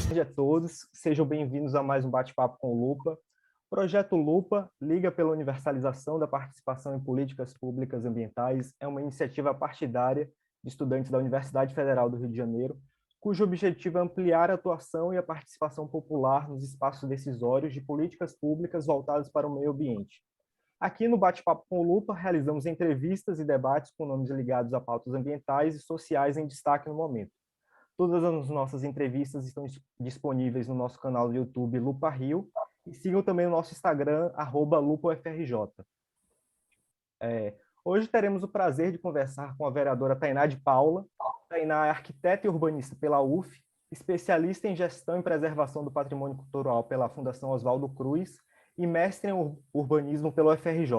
tarde a todos, sejam bem-vindos a mais um bate-papo com o Lupa. O projeto Lupa, Liga pela Universalização da Participação em Políticas Públicas Ambientais, é uma iniciativa partidária de estudantes da Universidade Federal do Rio de Janeiro, cujo objetivo é ampliar a atuação e a participação popular nos espaços decisórios de políticas públicas voltadas para o meio ambiente. Aqui no Bate-Papo com o Lupa, realizamos entrevistas e debates com nomes ligados a pautas ambientais e sociais em destaque no momento. Todas as nossas entrevistas estão disponíveis no nosso canal do YouTube Lupa Rio e sigam também o nosso Instagram, @LupaUFRJ. Hoje teremos o prazer de conversar com a vereadora Tainá de Paula. Tainá é arquiteta e urbanista pela UF, especialista em gestão e preservação do patrimônio cultural pela Fundação Oswaldo Cruz e mestre em urbanismo pela UFRJ.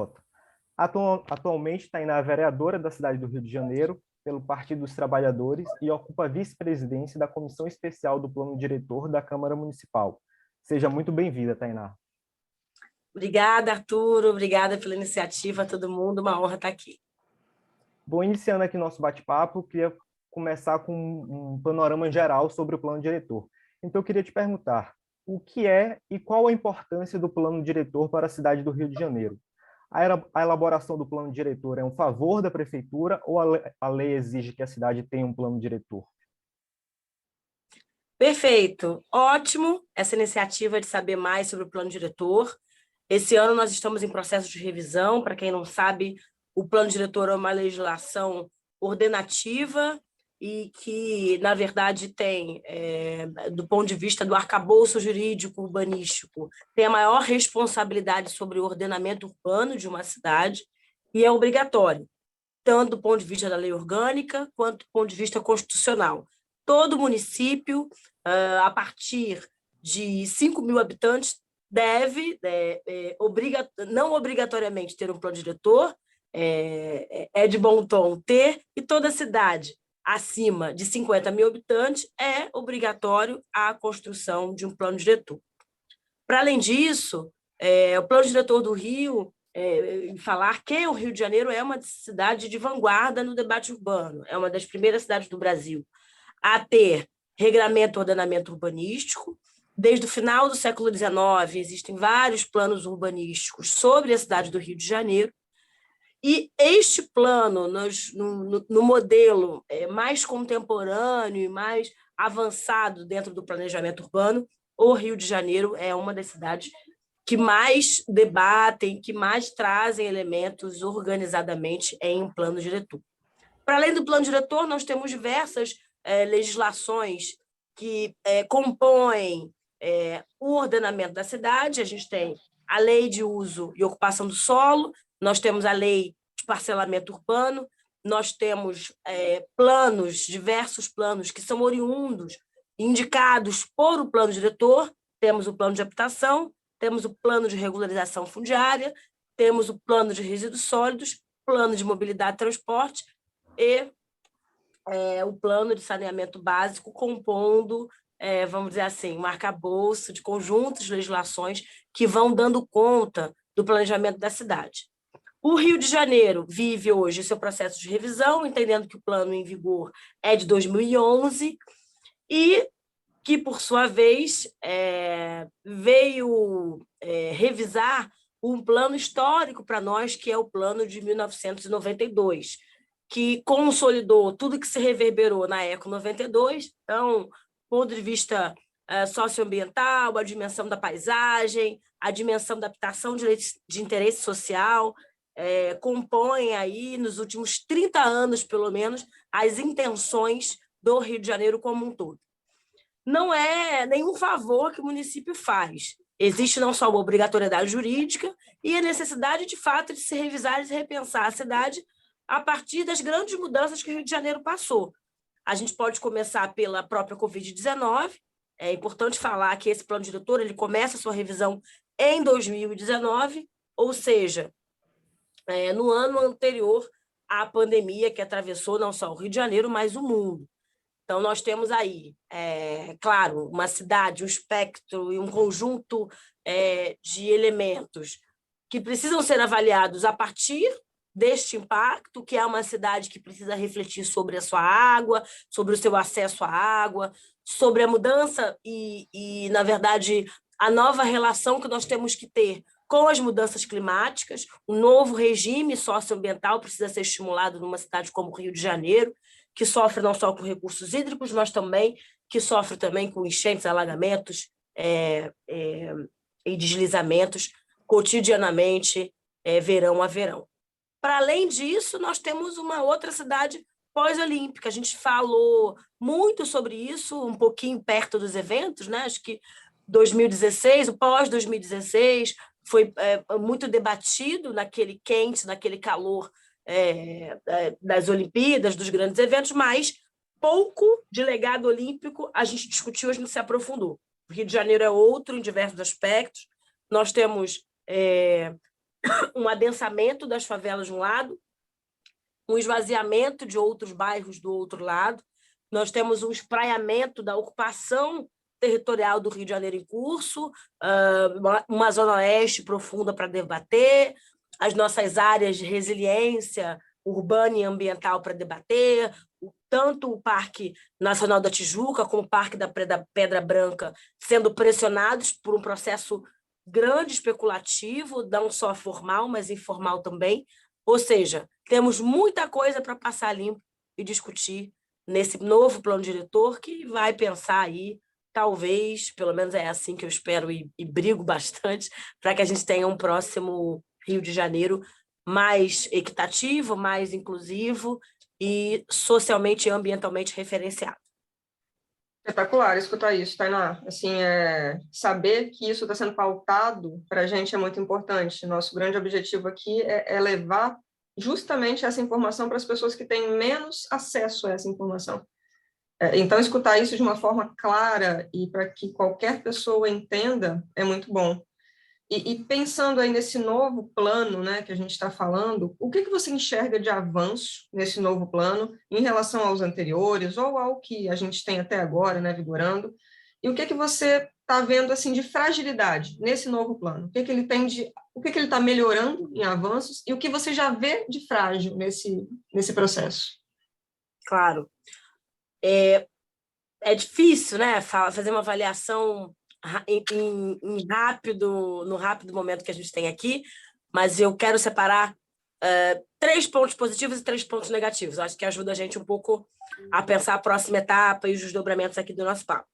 Atualmente, Tainá é vereadora da cidade do Rio de Janeiro, pelo Partido dos Trabalhadores, e ocupa a vice-presidência da Comissão Especial do Plano Diretor da Câmara Municipal. Seja muito bem-vinda, Tainá. Obrigada, Arturo. Obrigada pela iniciativa, a todo mundo. Uma honra estar aqui. Bom, iniciando aqui nosso bate-papo, queria começar com um panorama geral sobre o Plano Diretor. Então, eu queria te perguntar, o que é e qual a importância do Plano Diretor para a cidade do Rio de Janeiro? A elaboração do plano diretor é um favor da prefeitura ou a lei exige que a cidade tenha um plano diretor? Perfeito. Ótimo essa iniciativa de saber mais sobre o plano diretor. Esse ano nós estamos em processo de revisão. Para quem não sabe, o plano diretor é uma legislação ordenativa e que, na verdade, tem, do ponto de vista do arcabouço jurídico urbanístico, tem a maior responsabilidade sobre o ordenamento urbano de uma cidade e é obrigatório, tanto do ponto de vista da lei orgânica quanto do ponto de vista constitucional. Todo município, a partir de 5.000 habitantes, deve, não obrigatoriamente, ter um plano diretor, é de bom tom ter, e toda cidade acima de 50.000 habitantes é obrigatório a construção de um plano diretor. Para além disso, o plano diretor do Rio, falar que o Rio de Janeiro é uma cidade de vanguarda no debate urbano, é uma das primeiras cidades do Brasil a ter regramento e ordenamento urbanístico. Desde o final do século XIX, existem vários planos urbanísticos sobre a cidade do Rio de Janeiro, e este plano, no modelo mais contemporâneo e mais avançado dentro do planejamento urbano, o Rio de Janeiro é uma das cidades que mais debatem, que mais trazem elementos organizadamente em um plano diretor. Para além do plano diretor, nós temos diversas legislações que compõem o ordenamento da cidade. A gente tem a lei de uso e ocupação do solo, nós temos a lei de parcelamento urbano, nós temos diversos planos que são oriundos, indicados por o plano diretor. Temos o plano de habitação, temos o plano de regularização fundiária, temos o plano de resíduos sólidos, plano de mobilidade e transporte e o plano de saneamento básico, compondo, vamos dizer assim, um arcabouço de conjuntos de legislações que vão dando conta do planejamento da cidade. O Rio de Janeiro vive hoje seu processo de revisão, entendendo que o plano em vigor é de 2011 e que, por sua vez, veio revisar um plano histórico para nós, que é o plano de 1992, que consolidou tudo que se reverberou na Eco 92, então, do ponto de vista socioambiental, a dimensão da paisagem, a dimensão da habitação de interesse social, compõem aí, nos últimos 30 anos, pelo menos, as intenções do Rio de Janeiro como um todo. Não é nenhum favor que o município faz. Existe não só uma obrigatoriedade jurídica e a necessidade, de fato, de se revisar e se repensar a cidade a partir das grandes mudanças que o Rio de Janeiro passou. A gente pode começar pela própria Covid-19. É importante falar que esse plano diretor ele começa a sua revisão em 2019, ou seja, no ano anterior à pandemia que atravessou não só o Rio de Janeiro, mas o mundo. Então, nós temos aí, claro, uma cidade, um espectro e um conjunto de elementos que precisam ser avaliados a partir deste impacto, que é uma cidade que precisa refletir sobre a sua água, sobre o seu acesso à água, sobre a mudança na verdade, a nova relação que nós temos que ter com as mudanças climáticas. Um novo regime socioambiental precisa ser estimulado numa cidade como o Rio de Janeiro, que sofre não só com recursos hídricos, mas também que sofre também com enchentes, alagamentos e deslizamentos cotidianamente, verão a verão. Para além disso, nós temos uma outra cidade pós-olímpica. A gente falou muito sobre isso, um pouquinho perto dos eventos, né? Acho que 2016, o pós-2016, foi muito debatido naquele quente, naquele calor das Olimpíadas, dos grandes eventos, mas pouco de legado olímpico a gente discutiu, a gente se aprofundou. O Rio de Janeiro é outro em diversos aspectos. Nós temos um adensamento das favelas de um lado, um esvaziamento de outros bairros do outro lado. Nós temos um espraiamento da ocupação territorial do Rio de Janeiro em curso, uma zona oeste profunda para debater, as nossas áreas de resiliência urbana e ambiental para debater, tanto o Parque Nacional da Tijuca como o Parque da Pedra Branca sendo pressionados por um processo grande especulativo, não só formal, mas informal também. Ou seja, temos muita coisa para passar limpo e discutir nesse novo plano diretor que vai pensar aí, talvez, pelo menos é assim que eu espero e brigo bastante, para que a gente tenha um próximo Rio de Janeiro mais equitativo, mais inclusivo e socialmente e ambientalmente referenciado. Espetacular escutar isso, Tainá. Assim, saber que isso está sendo pautado para a gente é muito importante. Nosso grande objetivo aqui é levar justamente essa informação para as pessoas que têm menos acesso a essa informação. Então, escutar isso de uma forma clara e para que qualquer pessoa entenda é muito bom. E pensando aí nesse novo plano, né, que a gente está falando, o que você enxerga de avanço nesse novo plano em relação aos anteriores ou ao que a gente tem até agora, né, vigorando? E o que você está vendo assim de fragilidade nesse novo plano? O que ele tem o que ele está melhorando em avanços e o que você já vê de frágil nesse processo? Claro. É difícil, né, fazer uma avaliação no rápido momento que a gente tem aqui, mas eu quero separar 3 pontos positivos e 3 pontos negativos. Acho que ajuda a gente um pouco a pensar a próxima etapa e os desdobramentos aqui do nosso papo.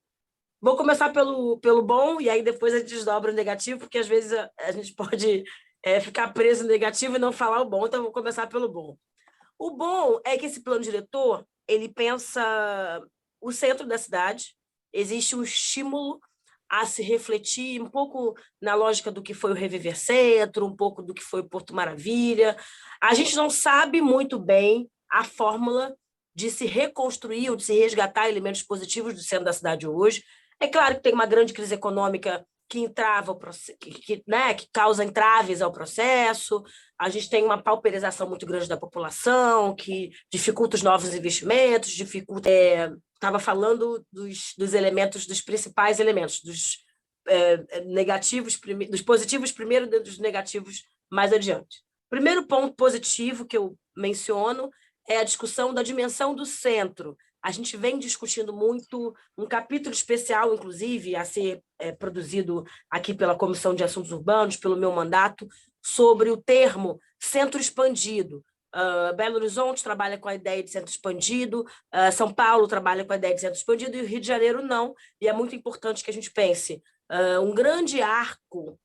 Vou começar pelo bom, e aí depois a gente desdobra o negativo, porque às vezes a gente pode ficar preso no negativo e não falar o bom, então vou começar pelo bom. O bom é que esse plano diretor, ele pensa o centro da cidade, existe um estímulo a se refletir um pouco na lógica do que foi o Reviver Centro, um pouco do que foi o Porto Maravilha. A gente não sabe muito bem a fórmula de se reconstruir ou de se resgatar elementos positivos do centro da cidade hoje. É claro que tem uma grande crise econômica que entrava, né, que causa entraves ao processo, a gente tem uma pauperização muito grande da população, que dificulta os novos investimentos, dificulta... Estava falando dos elementos, dos principais elementos, dos negativos, dos positivos primeiro, dos negativos mais adiante. Primeiro ponto positivo que eu menciono é a discussão da dimensão do centro. A gente vem discutindo muito, um capítulo especial, inclusive, a ser produzido aqui pela Comissão de Assuntos Urbanos, pelo meu mandato, sobre o termo centro expandido. Belo Horizonte trabalha com a ideia de centro expandido, São Paulo trabalha com a ideia de centro expandido e o Rio de Janeiro não. E é muito importante que a gente pense um grande arco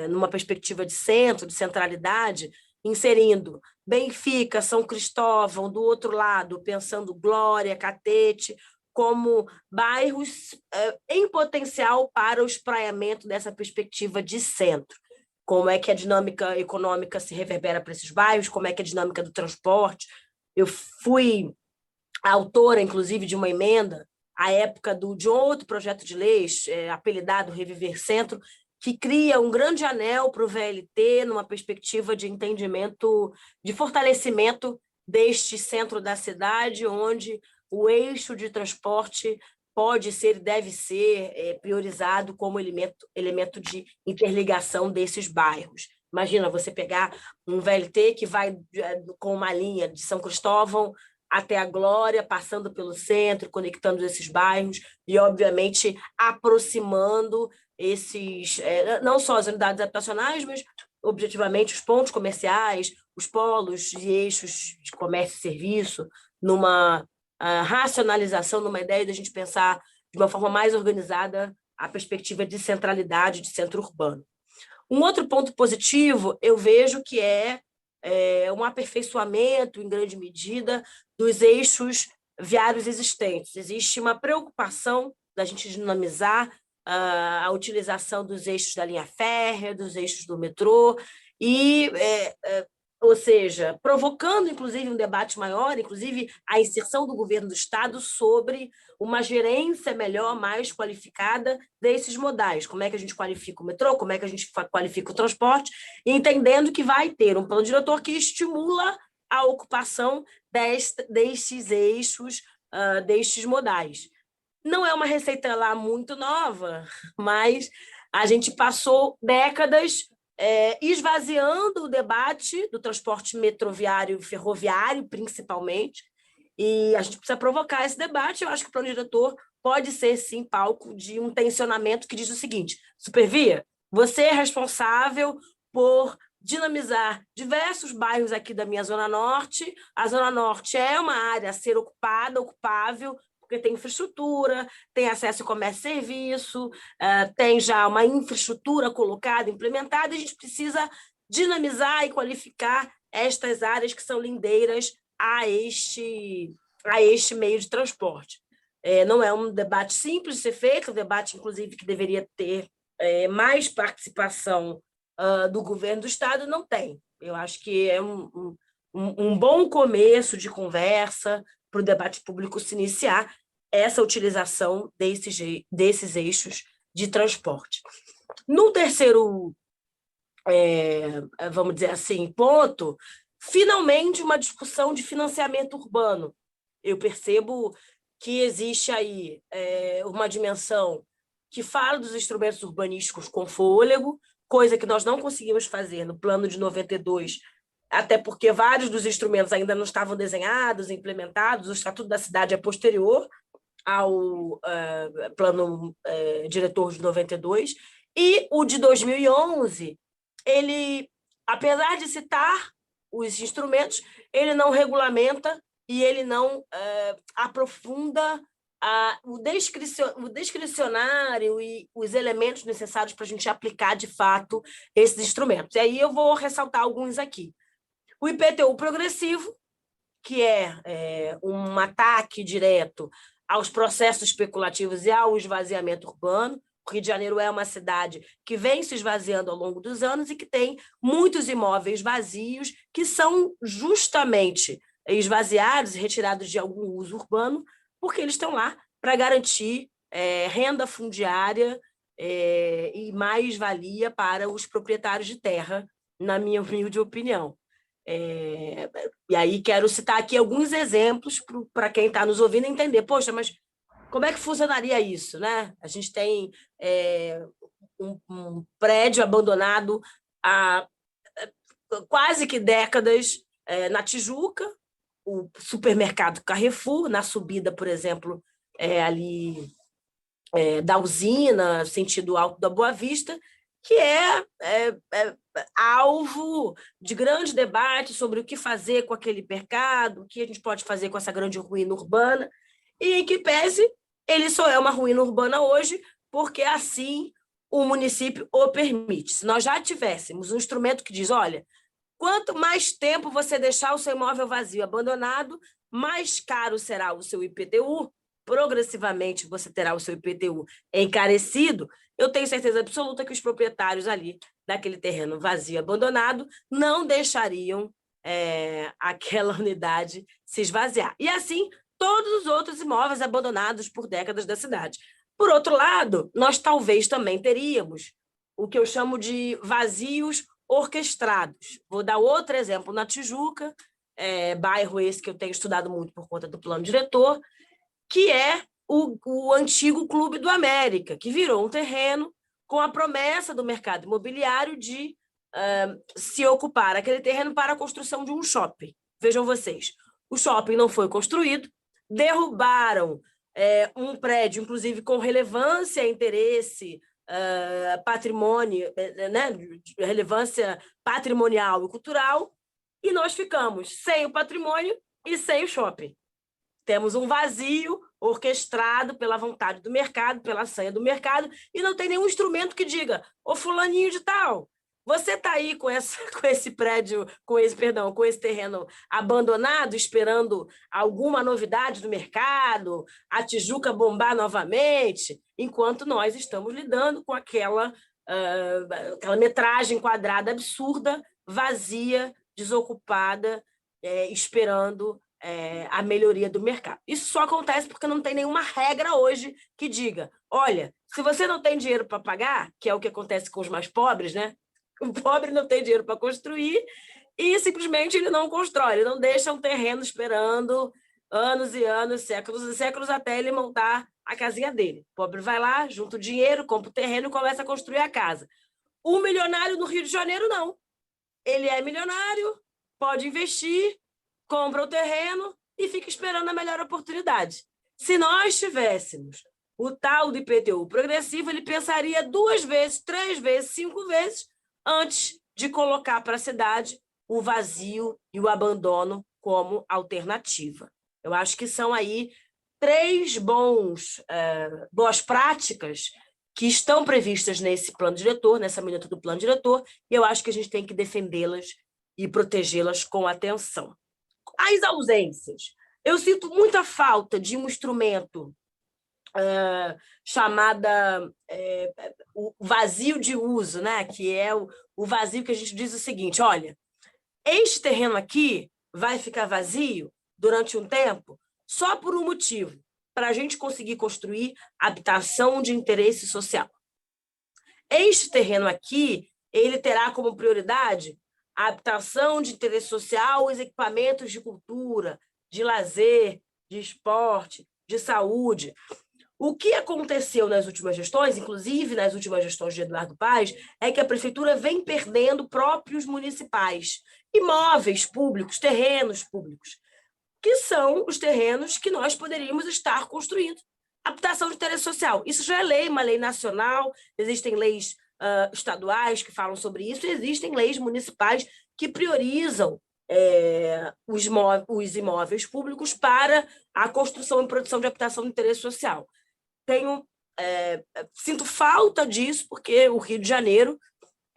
numa perspectiva de centro, de centralidade, inserindo Benfica, São Cristóvão, do outro lado, pensando Glória, Catete, como bairros em potencial para o espraiamento dessa perspectiva de centro. Como é que a dinâmica econômica se reverbera para esses bairros, como é que a dinâmica do transporte. Eu fui autora, inclusive, de uma emenda, à época de outro projeto de lei, apelidado Reviver Centro, que cria um grande anel para o VLT, numa perspectiva de entendimento, de fortalecimento deste centro da cidade, onde o eixo de transporte pode ser, deve ser priorizado como elemento de interligação desses bairros. Imagina você pegar um VLT que vai com uma linha de São Cristóvão até a Glória, passando pelo centro, conectando esses bairros e, obviamente, aproximando esses, não só as unidades habitacionais, mas, objetivamente, os pontos comerciais, os polos e eixos de comércio e serviço, numa racionalização, numa ideia de a gente pensar de uma forma mais organizada a perspectiva de centralidade, de centro urbano. Um outro ponto positivo, eu vejo que é um aperfeiçoamento, em grande medida, dos eixos viários existentes. Existe uma preocupação da gente dinamizar a utilização dos eixos da linha férrea, dos eixos do metrô, e, ou seja, provocando, inclusive, um debate maior, inclusive a inserção do governo do Estado sobre uma gerência melhor, mais qualificada desses modais. Como é que a gente qualifica o metrô, como é que a gente qualifica o transporte, entendendo que vai ter um plano diretor que estimula a ocupação destes eixos, destes modais. Não é uma receita lá muito nova, mas a gente passou décadas esvaziando o debate do transporte metroviário e ferroviário, principalmente, e a gente precisa provocar esse debate. Eu acho que o plano diretor pode ser, sim, palco de um tensionamento que diz o seguinte: Supervia, você é responsável por dinamizar diversos bairros aqui da minha Zona Norte. A Zona Norte é uma área a ser ocupada, ocupável, porque tem infraestrutura, tem acesso a comércio e serviço, tem já uma infraestrutura colocada, implementada, e a gente precisa dinamizar e qualificar estas áreas que são lindeiras a este meio de transporte. Não é um debate simples de ser feito, um debate, inclusive, que deveria ter mais participação do governo do Estado, não tem. Eu acho que é um bom começo de conversa para o debate público se iniciar essa utilização desses eixos de transporte. No terceiro, vamos dizer assim, ponto, finalmente uma discussão de financiamento urbano. Eu percebo que existe aí uma dimensão que fala dos instrumentos urbanísticos com fôlego, coisa que nós não conseguimos fazer no plano de 92, até porque vários dos instrumentos ainda não estavam desenhados, implementados. O Estatuto da Cidade é posterior ao plano diretor de 92, e o de 2011, ele, apesar de citar os instrumentos, ele não regulamenta e ele não aprofunda o discricionário e os elementos necessários para a gente aplicar, de fato, esses instrumentos. E aí eu vou ressaltar alguns aqui. O IPTU progressivo, que é um ataque direto aos processos especulativos e ao esvaziamento urbano. O Rio de Janeiro é uma cidade que vem se esvaziando ao longo dos anos e que tem muitos imóveis vazios que são justamente esvaziados e retirados de algum uso urbano, porque eles estão lá para garantir renda fundiária e mais-valia para os proprietários de terra, na minha humilde opinião. E aí quero citar aqui alguns exemplos para quem está nos ouvindo entender. Poxa, mas como é que funcionaria isso, né? A gente tem um prédio abandonado há quase que décadas na Tijuca, o supermercado Carrefour, na subida, por exemplo, ali da usina, sentido Alto da Boa Vista, que é alvo de grande debate sobre o que fazer com aquele mercado, o que a gente pode fazer com essa grande ruína urbana, e em que pese ele só é uma ruína urbana hoje, porque assim o município o permite. Se nós já tivéssemos um instrumento que diz, olha, quanto mais tempo você deixar o seu imóvel vazio, abandonado, mais caro será o seu IPTU, progressivamente você terá o seu IPTU encarecido, eu tenho certeza absoluta que os proprietários ali daquele terreno vazio, abandonado, não deixariam aquela unidade se esvaziar. E assim, todos os outros imóveis abandonados por décadas da cidade. Por outro lado, nós talvez também teríamos o que eu chamo de vazios orquestrados. Vou dar outro exemplo na Tijuca, bairro esse que eu tenho estudado muito por conta do plano diretor, que é o antigo Clube do América, que virou um terreno com a promessa do mercado imobiliário de se ocupar aquele terreno para a construção de um shopping. Vejam vocês, o shopping não foi construído, derrubaram um prédio, inclusive com relevância, interesse, patrimônio, né, relevância patrimonial e cultural, e nós ficamos sem o patrimônio e sem o shopping. Temos um vazio orquestrado pela vontade do mercado, pela sanha do mercado, e não tem nenhum instrumento que diga: ô fulaninho de tal, você está aí com esse prédio, com esse terreno abandonado, esperando alguma novidade do mercado, a Tijuca bombar novamente, enquanto nós estamos lidando com aquela metragem quadrada absurda, vazia, desocupada, esperando a melhoria do mercado. Isso só acontece porque não tem nenhuma regra hoje que diga: olha, se você não tem dinheiro para pagar, que é o que acontece com os mais pobres, né? O pobre não tem dinheiro para construir e simplesmente ele não constrói, ele não deixa um terreno esperando anos e anos, séculos e séculos até ele montar a casinha dele. O pobre vai lá, junta o dinheiro, compra o terreno e começa a construir a casa. O milionário no Rio de Janeiro, não. Ele é milionário, pode investir, compra o terreno e fica esperando a melhor oportunidade. Se nós tivéssemos o tal do IPTU progressivo, ele pensaria 2 vezes, 3 vezes, 5 vezes antes de colocar para a cidade o vazio e o abandono como alternativa. Eu acho que são aí 3 boas práticas que estão previstas nesse plano diretor, nessa minuta do plano diretor, e eu acho que a gente tem que defendê-las e protegê-las com atenção. As ausências. Eu sinto muita falta de um instrumento chamada o vazio de uso, né? Que é o vazio que a gente diz o seguinte: olha, este terreno aqui vai ficar vazio durante um tempo só por um motivo, para a gente conseguir construir habitação de interesse social. Este terreno aqui, ele terá como prioridade a habitação de interesse social, os equipamentos de cultura, de lazer, de esporte, de saúde. O que aconteceu nas últimas gestões, inclusive nas últimas gestões de Eduardo Paes, é que a prefeitura vem perdendo próprios municipais, imóveis públicos, terrenos públicos, que são os terrenos que nós poderíamos estar construindo. Habitação de interesse social. Isso já é lei, uma lei nacional, existem leis estaduais que falam sobre isso, e existem leis municipais que priorizam os imóveis públicos para a construção e produção de habitação de interesse social. Sinto falta disso, porque o Rio de Janeiro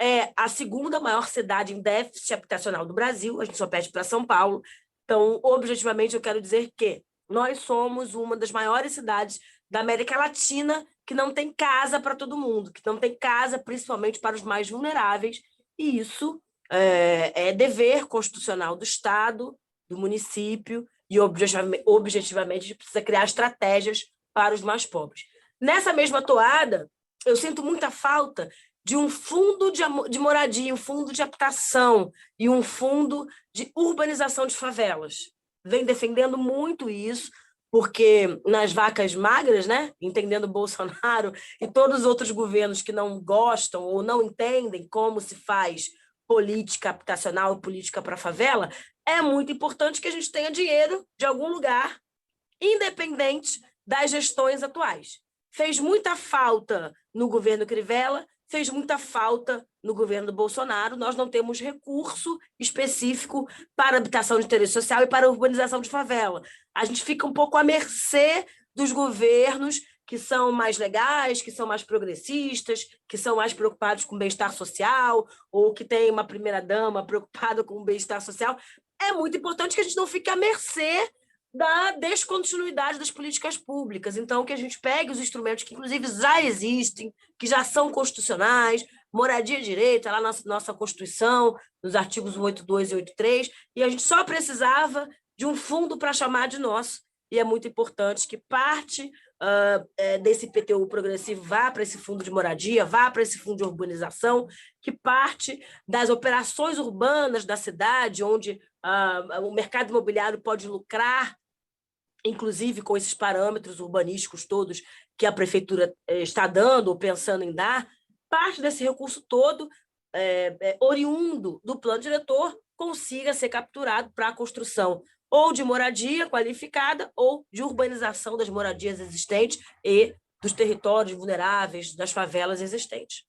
é a 2ª maior cidade em déficit habitacional do Brasil, a gente só perde para São Paulo. Então, objetivamente, eu quero dizer que nós somos uma das maiores cidades da América Latina que não tem casa para todo mundo, que não tem casa principalmente para os mais vulneráveis, e isso é dever constitucional do Estado, do município, e objetivamente a gente precisa criar estratégias para os mais pobres. Nessa mesma toada, eu sinto muita falta de um fundo de moradia, um fundo de habitação e um fundo de urbanização de favelas. Vem defendendo muito isso, porque nas vacas magras, né, entendendo Bolsonaro e todos os outros governos que não gostam ou não entendem como se faz política habitacional e política para a favela, é muito importante que a gente tenha dinheiro de algum lugar, independente das gestões atuais. Fez muita falta no governo Crivella, fez muita falta no governo Bolsonaro. Nós não temos recurso específico para habitação de interesse social e para urbanização de favela. A gente fica um pouco à mercê dos governos que são mais legais, que são mais progressistas, que são mais preocupados com o bem-estar social, ou que tem uma primeira-dama preocupada com o bem-estar social. É muito importante que a gente não fique à mercê da descontinuidade das políticas públicas. Então, que a gente pegue os instrumentos que, inclusive, já existem, que já são constitucionais, moradia e direito, lá na nossa Constituição, nos artigos 182 e 183, e a gente só precisava de um fundo para chamar de nosso, e é muito importante que parte desse IPTU progressivo vá para esse fundo de moradia, vá para esse fundo de urbanização, que parte das operações urbanas da cidade, onde o mercado imobiliário pode lucrar, inclusive com esses parâmetros urbanísticos todos que a prefeitura está dando ou pensando em dar, parte desse recurso todo oriundo do plano diretor consiga ser capturado para a construção ou de moradia qualificada ou de urbanização das moradias existentes e dos territórios vulneráveis, das favelas existentes.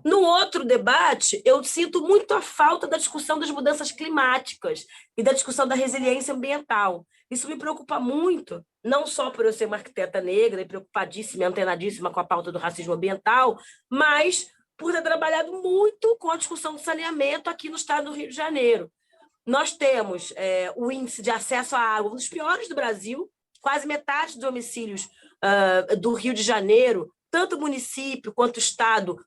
No outro debate, eu sinto muito a falta da discussão das mudanças climáticas e da discussão da resiliência ambiental. Isso me preocupa muito, não só por eu ser uma arquiteta negra e preocupadíssima e antenadíssima com a pauta do racismo ambiental, mas por ter trabalhado muito com a discussão do saneamento aqui no estado do Rio de Janeiro. Nós temos o índice de acesso à água, um dos piores do Brasil, quase metade dos homicídios do Rio de Janeiro, tanto o município quanto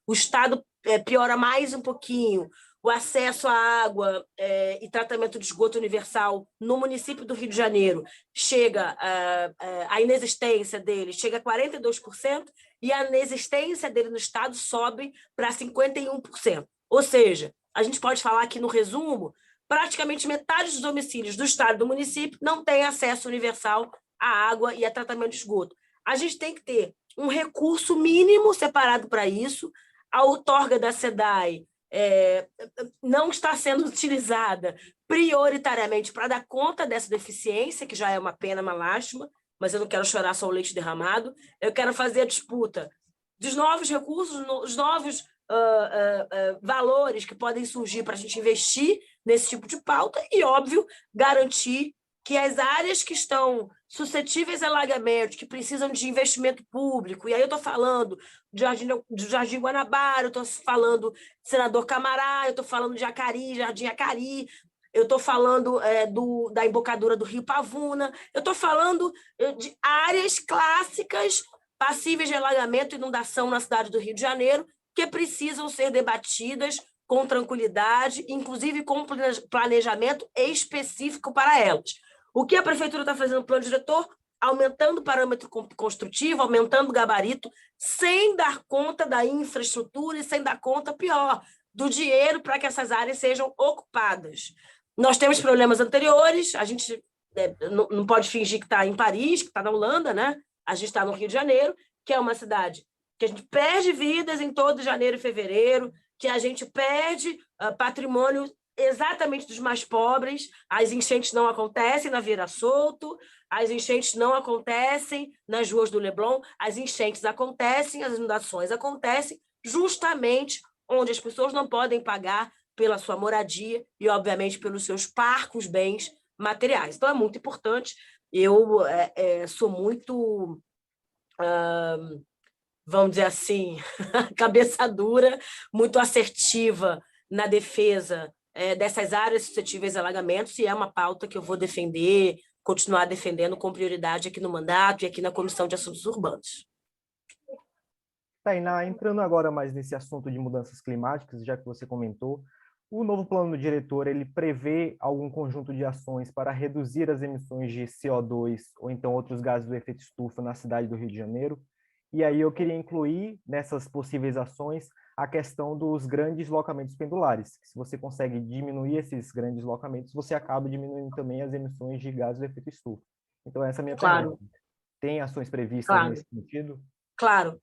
o estado piora mais um pouquinho. O acesso à água e tratamento de esgoto universal no município do Rio de Janeiro chega, a inexistência dele chega a 42%, e a inexistência dele no estado sobe para 51%. Ou seja, a gente pode falar que, no resumo, praticamente metade dos homicídios do estado e do município não tem acesso universal à água e a tratamento de esgoto. A gente tem que ter um recurso mínimo separado para isso. A outorga da SEDAI não está sendo utilizada prioritariamente para dar conta dessa deficiência, que já é uma pena, uma lástima, mas eu não quero chorar só o leite derramado. Eu quero fazer a disputa dos novos recursos, os novos valores que podem surgir para a gente investir nesse tipo de pauta e, óbvio, garantir que as áreas que estão suscetíveis a alagamento, que precisam de investimento público, e aí eu estou falando do Jardim Guanabara, eu estou falando de Senador Camará, eu estou falando de Jardim Acari, eu estou falando da embocadura do Rio Pavuna, eu estou falando de áreas clássicas passíveis de alagamento e inundação na cidade do Rio de Janeiro, que precisam ser debatidas com tranquilidade, inclusive com planejamento específico para elas. O que a prefeitura está fazendo no plano diretor? Aumentando o parâmetro construtivo, aumentando o gabarito, sem dar conta da infraestrutura e sem dar conta, pior, do dinheiro para que essas áreas sejam ocupadas. Nós temos problemas anteriores, a gente não pode fingir que está em Paris, que está na Holanda, né? A gente está no Rio de Janeiro, que é uma cidade que a gente perde vidas em todo janeiro e fevereiro, que a gente perde patrimônio exatamente dos mais pobres. As enchentes não acontecem na Vieira Solto, as enchentes não acontecem nas ruas do Leblon, as enchentes acontecem, as inundações acontecem justamente onde as pessoas não podem pagar pela sua moradia e, obviamente, pelos seus parcos bens materiais. Então, é muito importante. Eu sou muito, vamos dizer assim, cabeça dura, muito assertiva na defesa dessas áreas suscetíveis a alagamentos, e é uma pauta que eu vou defender, continuar defendendo com prioridade aqui no mandato e aqui na Comissão de Assuntos Urbanos. Tainá, entrando agora mais nesse assunto de mudanças climáticas, já que você comentou, o novo plano diretor, ele prevê algum conjunto de ações para reduzir as emissões de CO2 ou então outros gases do efeito estufa na cidade do Rio de Janeiro. E aí eu queria incluir nessas possíveis ações a questão dos grandes locamentos pendulares. Se você consegue diminuir esses grandes locamentos, você acaba diminuindo também as emissões de gases do efeito estufa. Então essa é a minha pergunta. Tem ações previstas nesse sentido? Claro.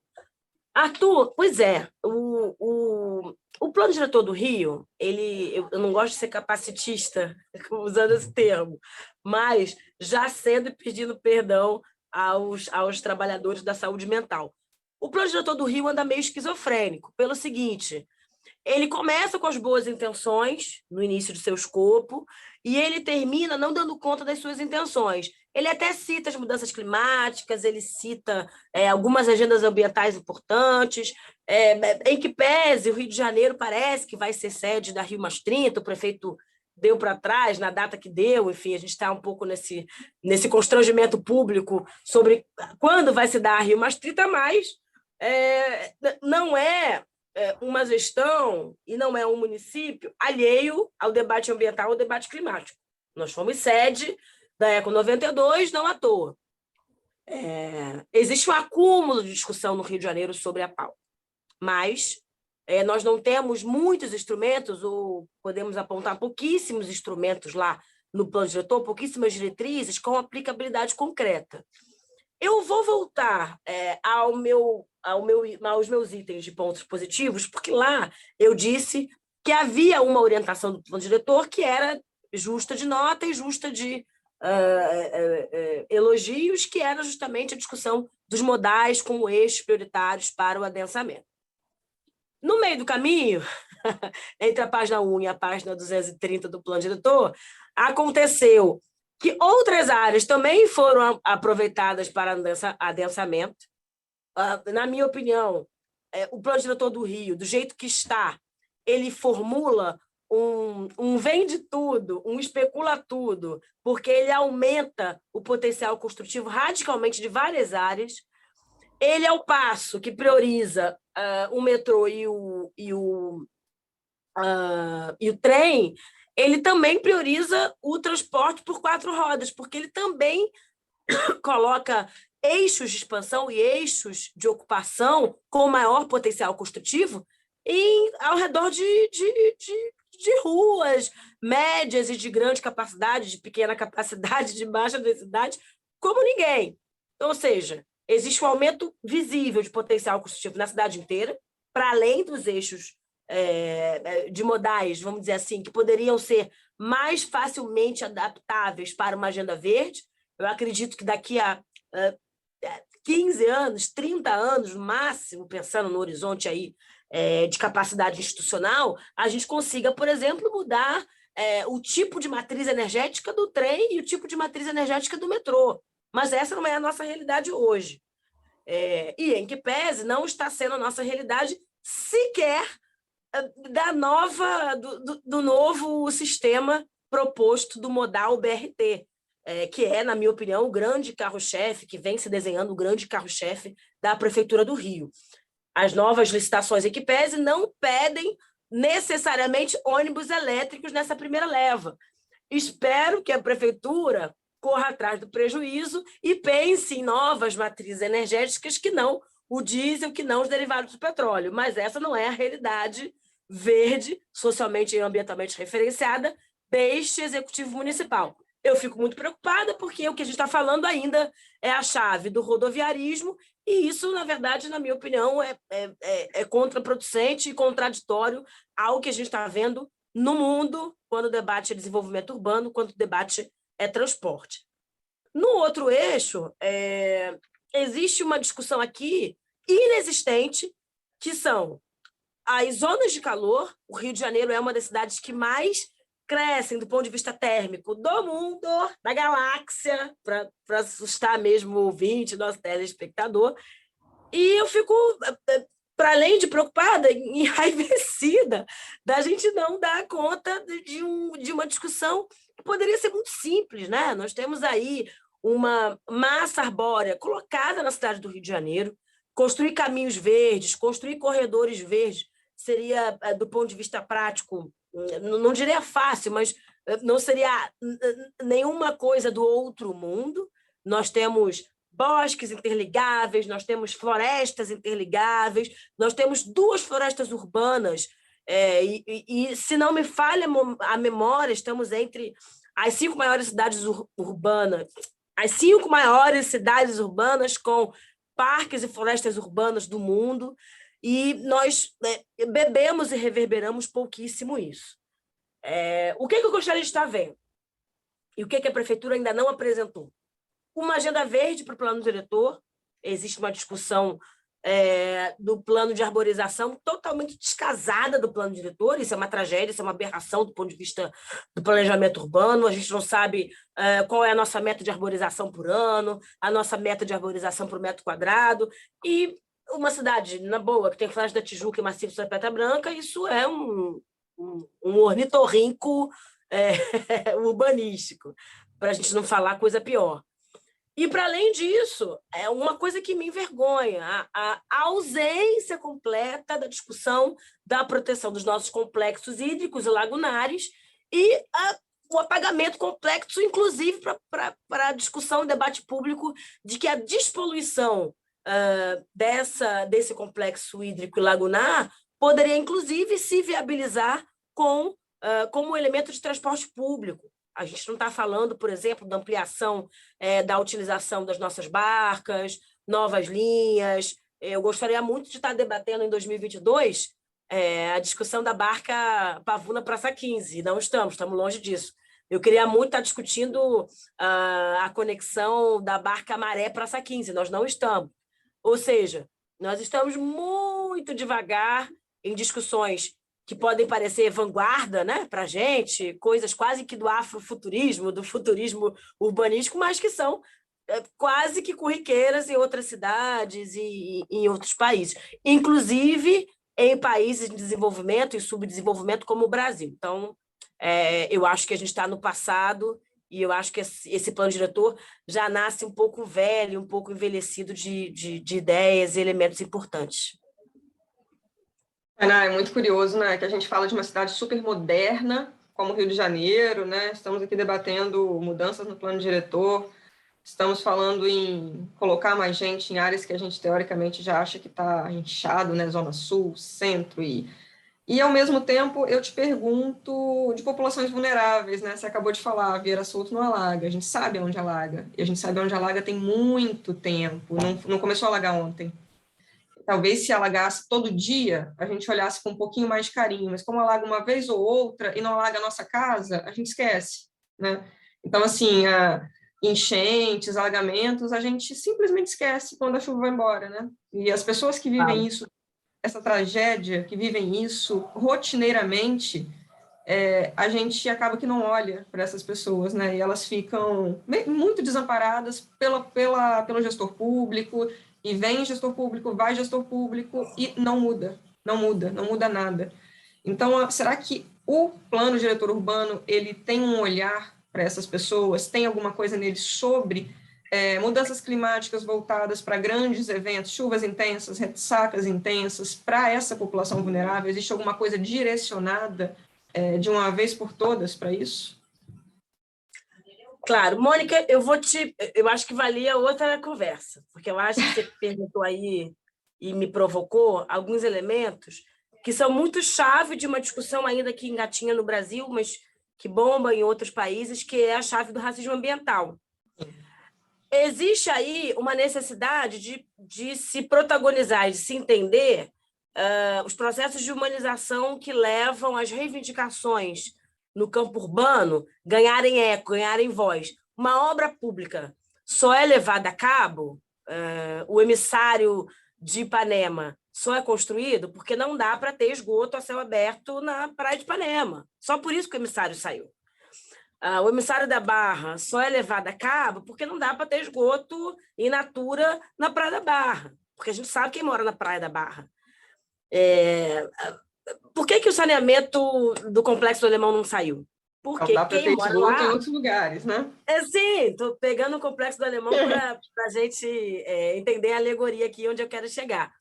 Arthur, pois é, o plano diretor do Rio, eu não gosto de ser capacitista, usando esse termo, mas já sendo e pedindo perdão aos trabalhadores da saúde mental. O plano diretor do Rio anda meio esquizofrênico, pelo seguinte: ele começa com as boas intenções no início do seu escopo e ele termina não dando conta das suas intenções. Ele até cita as mudanças climáticas, ele cita algumas agendas ambientais importantes, em que pese o Rio de Janeiro parece que vai ser sede da Rio+30, o prefeito deu para trás na data que deu, enfim, a gente está um pouco nesse constrangimento público sobre quando vai se dar a Rio+30, mas não é uma gestão e não é um município alheio ao debate ambiental, ao debate climático. Nós fomos sede da Eco 92, não à toa. Existe um acúmulo de discussão no Rio de Janeiro sobre a pauta, mas nós não temos muitos instrumentos, ou podemos apontar pouquíssimos instrumentos lá no plano diretor, pouquíssimas diretrizes com aplicabilidade concreta. Eu vou voltar aos meus itens de pontos positivos, porque lá eu disse que havia uma orientação do plano diretor que era justa de nota e justa de elogios, que era justamente a discussão dos modais como eixos prioritários para o adensamento. No meio do caminho, entre a página 1 e a página 230 do plano diretor, aconteceu que outras áreas também foram aproveitadas para adensamento. Na minha opinião, o plano diretor do Rio, do jeito que está, ele formula um vende tudo, um especula tudo, porque ele aumenta o potencial construtivo radicalmente de várias áreas. Ele, ao passo que prioriza o metrô e o trem, ele também prioriza o transporte por 4 rodas, porque ele também coloca eixos de expansão e eixos de ocupação com maior potencial construtivo ao redor de ruas médias e de grande capacidade, de pequena capacidade, de baixa densidade, como ninguém. Ou seja, existe um aumento visível de potencial construtivo na cidade inteira, para além dos eixos de modais, vamos dizer assim, que poderiam ser mais facilmente adaptáveis para uma agenda verde. Eu acredito que daqui a 15 anos, 30 anos, no máximo, pensando no horizonte aí, de capacidade institucional, a gente consiga, por exemplo, mudar o tipo de matriz energética do trem e o tipo de matriz energética do metrô. Mas essa não é a nossa realidade hoje. E, em que pese, não está sendo a nossa realidade sequer do novo sistema proposto do modal BRT, que é, na minha opinião, o grande carro-chefe, que vem se desenhando o grande carro-chefe da Prefeitura do Rio. As novas licitações, em que pese, não pedem necessariamente ônibus elétricos nessa primeira leva. Espero que a Prefeitura corra atrás do prejuízo e pense em novas matrizes energéticas que não o diesel, que não os derivados do petróleo. Mas essa não é a realidade verde, socialmente e ambientalmente referenciada, deste Executivo Municipal. Eu fico muito preocupada porque o que a gente está falando ainda é a chave do rodoviarismo e isso, na verdade, na minha opinião, é contraproducente e contraditório ao que a gente está vendo no mundo quando o debate é desenvolvimento urbano, quando o debate é transporte. No outro eixo, existe uma discussão aqui inexistente, que são as zonas de calor. O Rio de Janeiro é uma das cidades que mais crescem do ponto de vista térmico do mundo, da galáxia, para assustar mesmo o ouvinte, nosso telespectador. E eu fico, para além de preocupada, enraivecida da gente não dar conta de uma discussão que poderia ser muito simples, né? Nós temos aí uma massa arbórea colocada na cidade do Rio de Janeiro, construir caminhos verdes, construir corredores verdes, seria, do ponto de vista prático, não diria fácil, mas não seria nenhuma coisa do outro mundo. Nós temos bosques interligáveis, nós temos florestas interligáveis, nós temos 2 florestas urbanas, e se não me falha a memória, estamos entre as 5 maiores cidades urbanas, as 5 maiores cidades urbanas com parques e florestas urbanas do mundo, e nós bebemos e reverberamos pouquíssimo isso. O que eu gostaria de estar vendo? E o que a Prefeitura ainda não apresentou? Uma agenda verde para o plano diretor. Existe uma discussão do plano de arborização totalmente descasada do plano diretor. Isso é uma tragédia, isso é uma aberração do ponto de vista do planejamento urbano. A gente não sabe qual é a nossa meta de arborização por ano, a nossa meta de arborização por metro quadrado. E uma cidade, na boa, que tem Floresta da Tijuca e Maciço da Pedra Branca, isso é um ornitorrinco urbanístico, para a gente não falar coisa pior. E, para além disso, é uma coisa que me envergonha, a ausência completa da discussão da proteção dos nossos complexos hídricos e lagunares e o apagamento complexo, inclusive, para a discussão e debate público de que a despoluição desse complexo hídrico e lagunar poderia, inclusive, se viabilizar como elemento de transporte público. A gente não está falando, por exemplo, da ampliação da utilização das nossas barcas, novas linhas. Eu gostaria muito de estar debatendo em 2022 a discussão da barca Pavuna Praça 15. Não estamos longe disso. Eu queria muito estar discutindo a conexão da barca Maré Praça 15. Nós não estamos. Ou seja, nós estamos muito devagar em discussões que podem parecer vanguarda, né, para a gente, coisas quase que do afrofuturismo, do futurismo urbanístico, mas que são quase que corriqueiras em outras cidades e em outros países, inclusive em países em desenvolvimento e subdesenvolvimento como o Brasil. Então, eu acho que a gente está no passado e eu acho que esse plano diretor já nasce um pouco velho, um pouco envelhecido de ideias e elementos importantes. É muito curioso, né, que a gente fala de uma cidade super moderna, como o Rio de Janeiro, né? Estamos aqui debatendo mudanças no plano diretor, estamos falando em colocar mais gente em áreas que a gente teoricamente já acha que está inchado, né? Zona Sul, Centro e, ao mesmo tempo, eu te pergunto de populações vulneráveis, né? Você acabou de falar, Vieira Solto não alaga, a gente sabe onde alaga, e a gente sabe onde alaga tem muito tempo, não começou a alagar ontem. Talvez se alagasse todo dia, a gente olhasse com um pouquinho mais de carinho, mas como alaga uma vez ou outra e não alaga a nossa casa, a gente esquece, né? Então, assim, enchentes, alagamentos, a gente simplesmente esquece quando a chuva vai embora, né? E as pessoas que vivem isso, essa tragédia, que vivem isso rotineiramente, a gente acaba que não olha para essas pessoas, né? E elas ficam muito desamparadas pelo gestor público, e vem gestor público, vai gestor público, e não muda nada. Então, será que o plano diretor urbano, ele tem um olhar para essas pessoas, tem alguma coisa nele sobre mudanças climáticas voltadas para grandes eventos, chuvas intensas, ressacas intensas, para essa população vulnerável? Existe alguma coisa direcionada de uma vez por todas para isso? Claro. Mônica, eu acho que valia outra conversa, porque eu acho que você perguntou aí e me provocou alguns elementos que são muito chave de uma discussão ainda que engatinha no Brasil, mas que bomba em outros países, que é a chave do racismo ambiental. Existe aí uma necessidade de se protagonizar, de se entender os processos de humanização que levam as reivindicações no campo urbano ganharem eco, ganharem voz. Uma obra pública só é levada a cabo, o emissário de Ipanema só é construído porque não dá para ter esgoto a céu aberto na Praia de Ipanema. Só por isso que o emissário saiu. O emissário da Barra só é levado a cabo porque não dá para ter esgoto in natura na Praia da Barra, porque a gente sabe quem mora na Praia da Barra. Por que o saneamento do Complexo do Alemão não saiu? Porque dá para ter mora esgoto lá... em outros lugares, né? Sim, estou pegando o Complexo do Alemão para a gente entender a alegoria aqui onde eu quero chegar.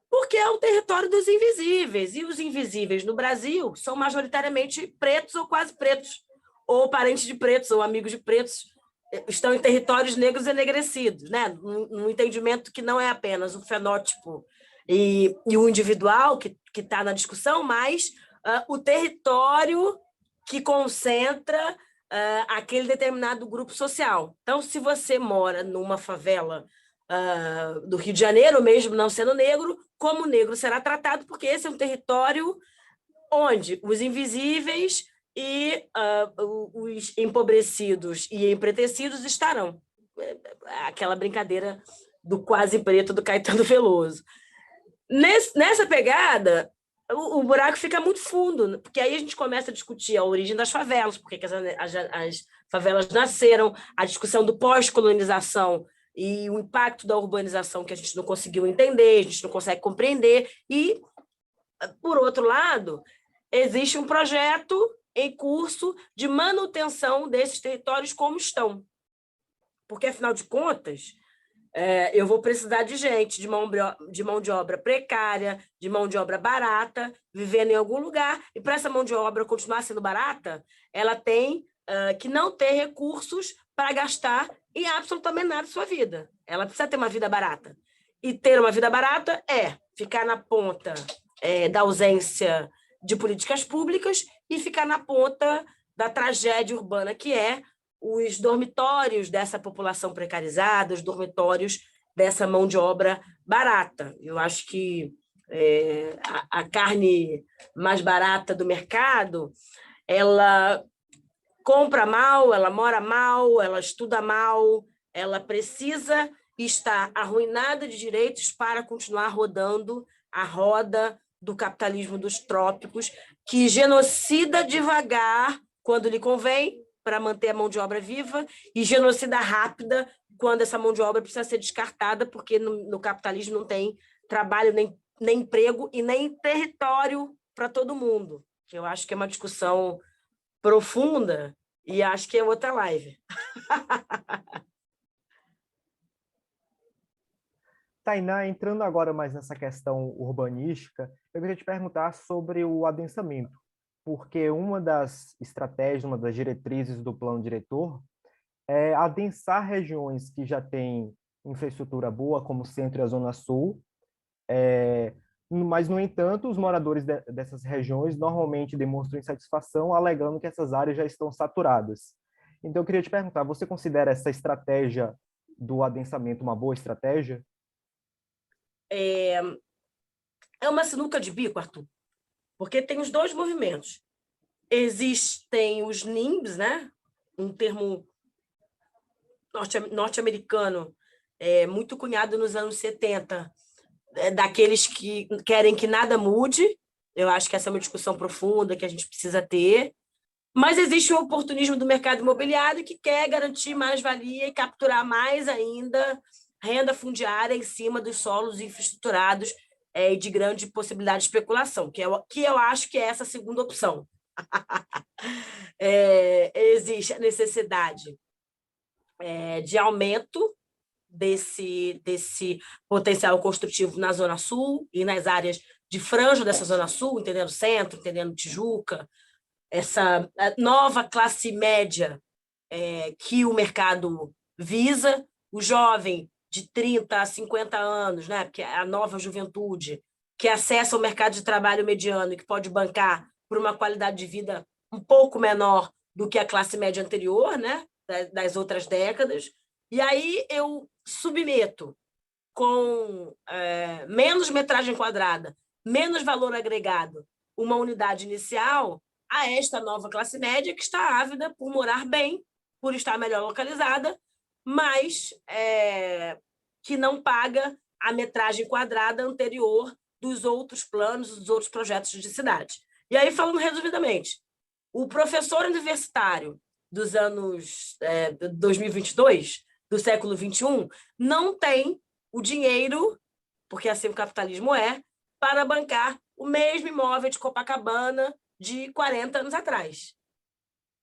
Porque é um território dos invisíveis, e os invisíveis no Brasil são majoritariamente pretos ou quase pretos, ou parentes de pretos, ou amigos de pretos, estão em territórios negros enegrecidos, né? Num entendimento que não é apenas o fenótipo e o individual que está na discussão, mas o território que concentra aquele determinado grupo social. Então, se você mora numa favela do Rio de Janeiro, mesmo não sendo negro, como negro será tratado, porque esse é um território onde os invisíveis e os empobrecidos e empretecidos estarão. Aquela brincadeira do quase preto do Caetano Veloso. Nessa pegada, o buraco fica muito fundo, porque aí a gente começa a discutir a origem das favelas, porque as favelas nasceram, a discussão do pós-colonização e o impacto da urbanização que a gente não conseguiu entender, a gente não consegue compreender, e, por outro lado, existe um projeto em curso de manutenção desses territórios como estão. Porque, afinal de contas, eu vou precisar de gente, de mão de obra precária, de mão de obra barata, vivendo em algum lugar, e para essa mão de obra continuar sendo barata, ela tem que não ter recursos para gastar em absolutamente nada da sua vida. Ela precisa ter uma vida barata. E ter uma vida barata é ficar na ponta da ausência de políticas públicas e ficar na ponta da tragédia urbana, que é os dormitórios dessa população precarizada, os dormitórios dessa mão de obra barata. Eu acho que a carne mais barata do mercado, ela compra mal, ela mora mal, ela estuda mal, ela precisa estar arruinada de direitos para continuar rodando a roda do capitalismo dos trópicos, que genocida devagar quando lhe convém, para manter a mão de obra viva, e genocida rápida quando essa mão de obra precisa ser descartada, porque no capitalismo não tem trabalho, nem emprego e nem território para todo mundo. Eu acho que é uma discussão profunda e acho que é outra live. Tainá, entrando agora mais nessa questão urbanística, eu queria te perguntar sobre o adensamento, porque uma das estratégias, uma das diretrizes do plano diretor é adensar regiões que já têm infraestrutura boa, como o centro e a zona sul, mas, no entanto, os moradores dessas regiões normalmente demonstram insatisfação, alegando que essas áreas já estão saturadas. Então, eu queria te perguntar, você considera essa estratégia do adensamento uma boa estratégia? É uma sinuca de bico, Arthur, porque tem os dois movimentos. Existem os NIMBs, né? Um termo norte-americano, muito cunhado nos anos 70, daqueles que querem que nada mude. Eu acho que essa é uma discussão profunda que a gente precisa ter. Mas existe o oportunismo do mercado imobiliário que quer garantir mais-valia e capturar mais ainda renda fundiária em cima dos solos infraestruturados e de grande possibilidade de especulação, que eu acho que é essa segunda opção. Existe a necessidade de aumento desse potencial construtivo na Zona Sul e nas áreas de franja dessa Zona Sul, entendendo Centro, entendendo Tijuca, essa nova classe média que o mercado visa, o jovem de 30 a 50 anos, né, que é a nova juventude, que acessa o mercado de trabalho mediano e que pode bancar por uma qualidade de vida um pouco menor do que a classe média anterior, né, das outras décadas. E aí eu submeto com menos metragem quadrada, menos valor agregado, uma unidade inicial a esta nova classe média que está ávida por morar bem, por estar melhor localizada, mas que não paga a metragem quadrada anterior dos outros planos, dos outros projetos de cidade. E aí, falando resumidamente, o professor universitário dos anos 2022, do século XXI, não tem o dinheiro, porque assim o capitalismo para bancar o mesmo imóvel de Copacabana de 40 anos atrás.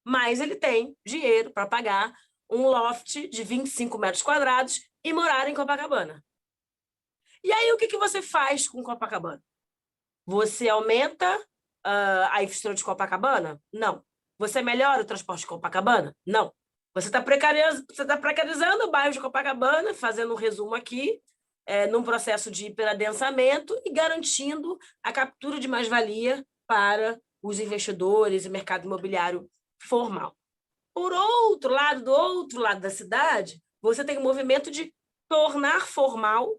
Mas ele tem dinheiro para pagar um loft de 25 metros quadrados e morar em Copacabana. E aí, o que você faz com Copacabana? Você aumenta a infraestrutura de Copacabana? Não. Você melhora o transporte de Copacabana? Não. Você está precarizando o bairro de Copacabana, fazendo um resumo aqui, num processo de hiperadensamento e garantindo a captura de mais-valia para os investidores e mercado imobiliário formal. Por outro lado, do outro lado da cidade, você tem um movimento de tornar formal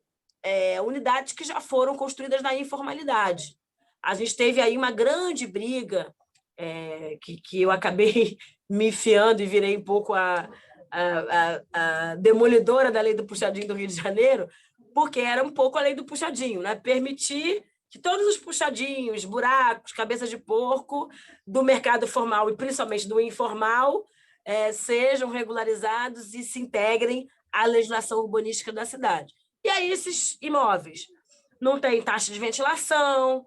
unidades que já foram construídas na informalidade. A gente teve aí uma grande briga, que eu acabei me enfiando e virei um pouco a demolidora da lei do puxadinho do Rio de Janeiro, porque era um pouco a lei do puxadinho, né? Permitir que todos os puxadinhos, buracos, cabeças de porco do mercado formal e principalmente do informal sejam regularizados e se integrem à legislação urbanística da cidade. E aí esses imóveis não têm taxa de ventilação,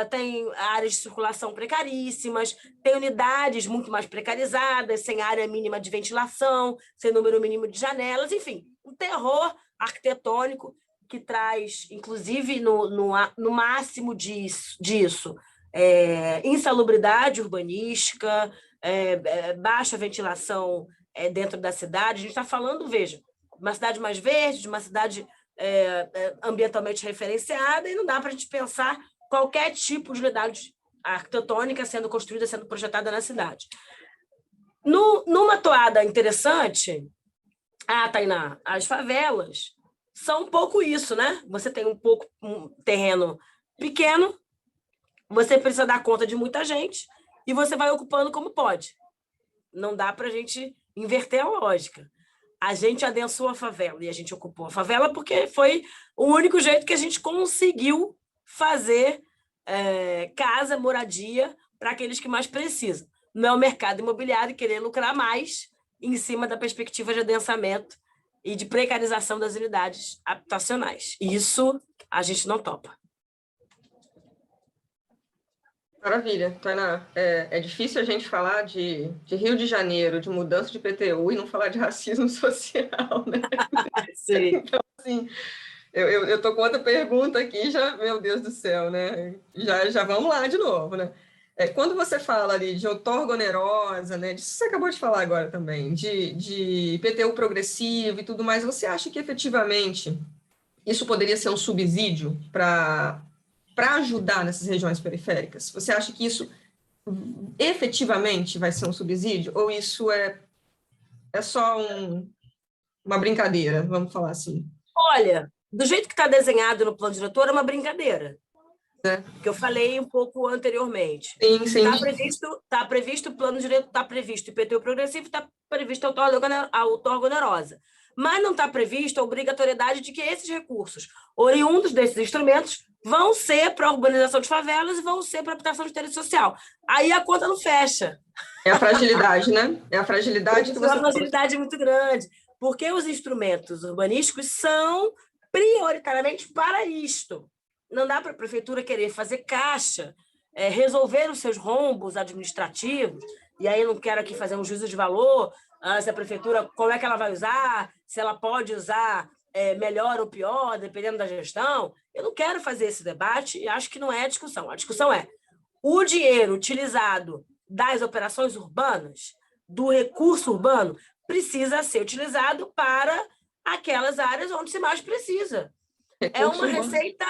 tem áreas de circulação precaríssimas, tem unidades muito mais precarizadas, sem área mínima de ventilação, sem número mínimo de janelas, enfim, um terror arquitetônico que traz, inclusive, no máximo disso insalubridade urbanística, baixa ventilação dentro da cidade. A gente está falando, veja, de uma cidade mais verde, de uma cidade ambientalmente referenciada, e não dá para a gente pensar qualquer tipo de unidade arquitetônica sendo construída, sendo projetada na cidade. Numa toada interessante, Tainá, as favelas são um pouco isso, né? Você tem um terreno pequeno, você precisa dar conta de muita gente e você vai ocupando como pode. Não dá para a gente inverter a lógica. A gente adensou a favela e a gente ocupou a favela porque foi o único jeito que a gente conseguiu fazer casa, moradia para aqueles que mais precisam. Não é o mercado imobiliário querer lucrar mais em cima da perspectiva de adensamento e de precarização das unidades habitacionais. Isso a gente não topa. Maravilha, Tainá. É difícil a gente falar de Rio de Janeiro, de mudança de PTU e não falar de racismo social, né? Sim. Então, assim, eu estou com outra pergunta aqui, já, meu Deus do céu, né? Já vamos lá de novo, né? Quando você fala ali de outorga onerosa, né? Disso você acabou de falar agora também, de PTU progressivo e tudo mais, você acha que efetivamente isso poderia ser um subsídio para ajudar nessas regiões periféricas? Você acha que isso efetivamente vai ser um subsídio? Ou isso é só uma brincadeira, vamos falar assim? Olha, do jeito que está desenhado no plano diretor, é uma brincadeira. Né? Que eu falei um pouco anteriormente. Sim, sim. Está previsto o plano diretor, está previsto o IPTU progressivo, está previsto a outorga onerosa. Mas não está previsto a obrigatoriedade de que esses recursos, oriundos desses instrumentos, vão ser para a urbanização de favelas e vão ser para a habitação de interesse social. Aí a conta não fecha. É a fragilidade, né? É a fragilidade que você... É uma fragilidade muito grande, porque os instrumentos urbanísticos são prioritariamente para isto. Não dá para a prefeitura querer fazer caixa, resolver os seus rombos administrativos, e aí eu não quero aqui fazer um juízo de valor, se a prefeitura, como é que ela vai usar, se ela pode usar melhor ou pior, dependendo da gestão. Eu não quero fazer esse debate e acho que não é a discussão. A discussão é o dinheiro utilizado das operações urbanas, do recurso urbano, precisa ser utilizado para aquelas áreas onde se mais precisa. É uma receita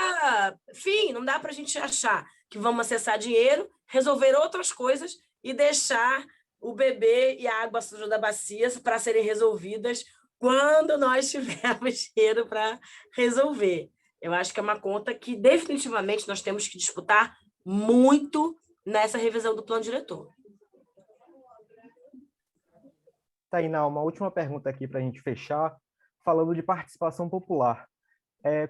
fim, não dá para a gente achar que vamos acessar dinheiro, resolver outras coisas e deixar o bebê e a água suja da bacia para serem resolvidas quando nós tivermos dinheiro para resolver. Eu acho que é uma conta que definitivamente nós temos que disputar muito nessa revisão do plano diretor. Tainá, uma última pergunta aqui para a gente fechar, falando de participação popular.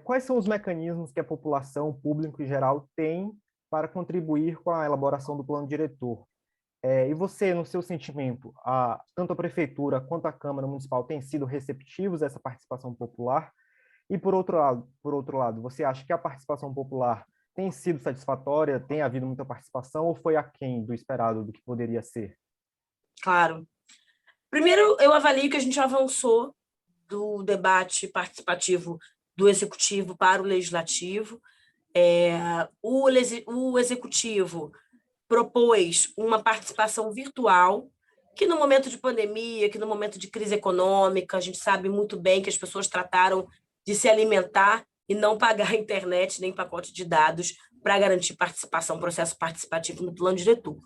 Quais são os mecanismos que a população, o público em geral, tem para contribuir com a elaboração do plano diretor? E você, no seu sentimento, tanto a prefeitura quanto a Câmara Municipal têm sido receptivos a essa participação popular? E, por outro lado, você acha que a participação popular tem sido satisfatória, tem havido muita participação, ou foi aquém do esperado, do que poderia ser? Claro. Primeiro, eu avalio que a gente avançou do debate participativo do Executivo para o Legislativo. O Executivo propôs uma participação virtual, que no momento de pandemia, que no momento de crise econômica, a gente sabe muito bem que as pessoas trataram de se alimentar e não pagar internet nem pacote de dados para garantir participação, processo participativo no plano diretor.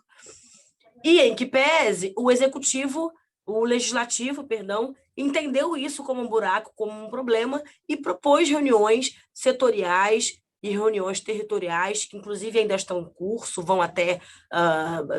E, em que pese, o Legislativo, entendeu isso como um buraco, como um problema, e propôs reuniões setoriais e reuniões territoriais, que inclusive ainda estão em curso, vão até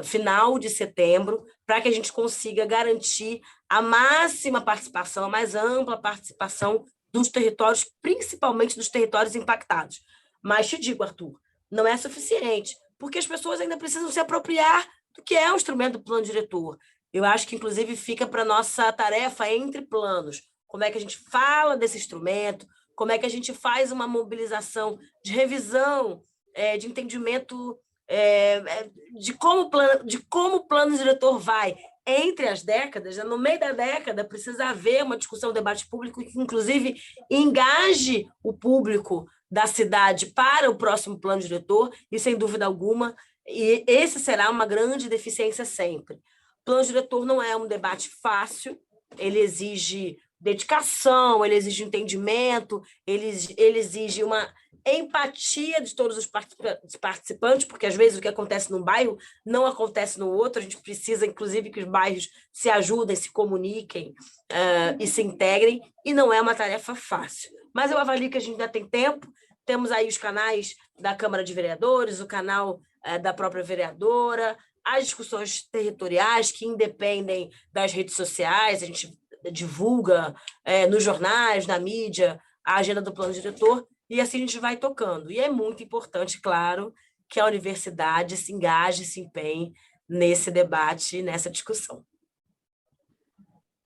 final de setembro, para que a gente consiga garantir a máxima participação, a mais ampla participação dos territórios, principalmente dos territórios impactados. Mas te digo, Arthur, não é suficiente, porque as pessoas ainda precisam se apropriar do que é o instrumento do plano diretor. Eu acho que, inclusive, fica para a nossa tarefa entre planos. Como é que a gente fala desse instrumento, como é que a gente faz uma mobilização de revisão, de entendimento de como o plano diretor vai entre as décadas. No meio da década, precisa haver uma discussão, um debate público que, inclusive, engaje o público da cidade para o próximo plano diretor, e, sem dúvida alguma, e esse será uma grande deficiência sempre. O plano diretor não é um debate fácil, ele exige dedicação, ele exige entendimento, ele exige uma empatia de todos os participantes, porque, às vezes, o que acontece num bairro não acontece no outro. A gente precisa, inclusive, que os bairros se ajudem, se comuniquem e se integrem, e não é uma tarefa fácil. Mas eu avalio que a gente ainda tem tempo, temos aí os canais da Câmara de Vereadores, o canal da própria vereadora, as discussões territoriais que independem das redes sociais, a gente divulga nos jornais, na mídia, a agenda do plano diretor, e assim a gente vai tocando. E é muito importante, claro, que a universidade se engaje, se empenhe nesse debate, nessa discussão.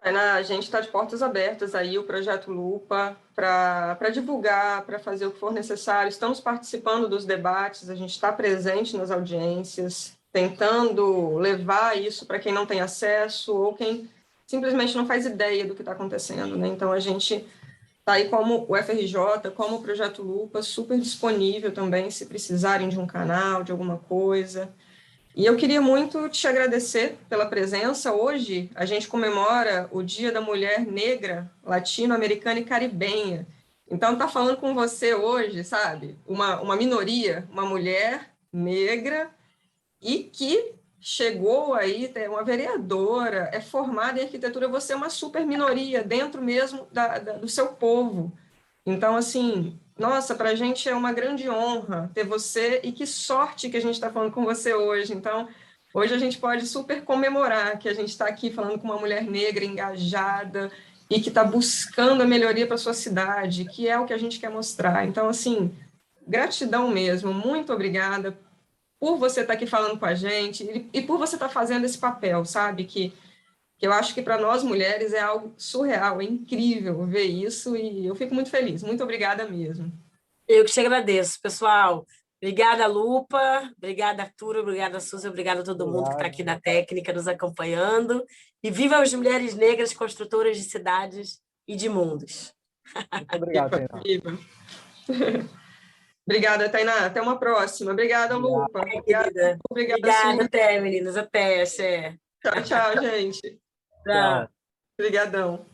Tainá, a gente está de portas abertas aí, o Projeto Lupa, para divulgar, para fazer o que for necessário. Estamos participando dos debates, a gente está presente nas audiências, tentando levar isso para quem não tem acesso ou quem simplesmente não faz ideia do que está acontecendo, né? Então, a gente está aí como o FRJ, como o Projeto Lupa, super disponível também, se precisarem de um canal, de alguma coisa. E eu queria muito te agradecer pela presença. Hoje a gente comemora o Dia da Mulher Negra, Latino-Americana e Caribenha. Então, tá falando com você hoje, sabe? Uma minoria, uma mulher negra e que chegou aí, é uma vereadora, é formada em arquitetura, você é uma super minoria dentro mesmo do seu povo. Então, assim, nossa, para a gente é uma grande honra ter você e que sorte que a gente está falando com você hoje. Então, hoje a gente pode super comemorar que a gente está aqui falando com uma mulher negra engajada e que está buscando a melhoria para a sua cidade, que é o que a gente quer mostrar. Então, assim, gratidão mesmo, muito obrigada por você estar aqui falando com a gente e por você estar fazendo esse papel, sabe? Que eu acho que para nós mulheres é algo surreal, é incrível ver isso e eu fico muito feliz. Muito obrigada mesmo. Eu que te agradeço, pessoal. Obrigada, Lupa. Obrigada, Arthur. Obrigada, Suzy. Obrigada a todo mundo que está aqui na técnica nos acompanhando. E viva as mulheres negras construtoras de cidades e de mundos. Muito obrigado, Tainá. Viva. Obrigada, Tainá. Até uma próxima. Obrigada, Lupa. Obrigada, até, meninas. Até, Xé. Tchau, tchau, gente. Tchau. Obrigadão.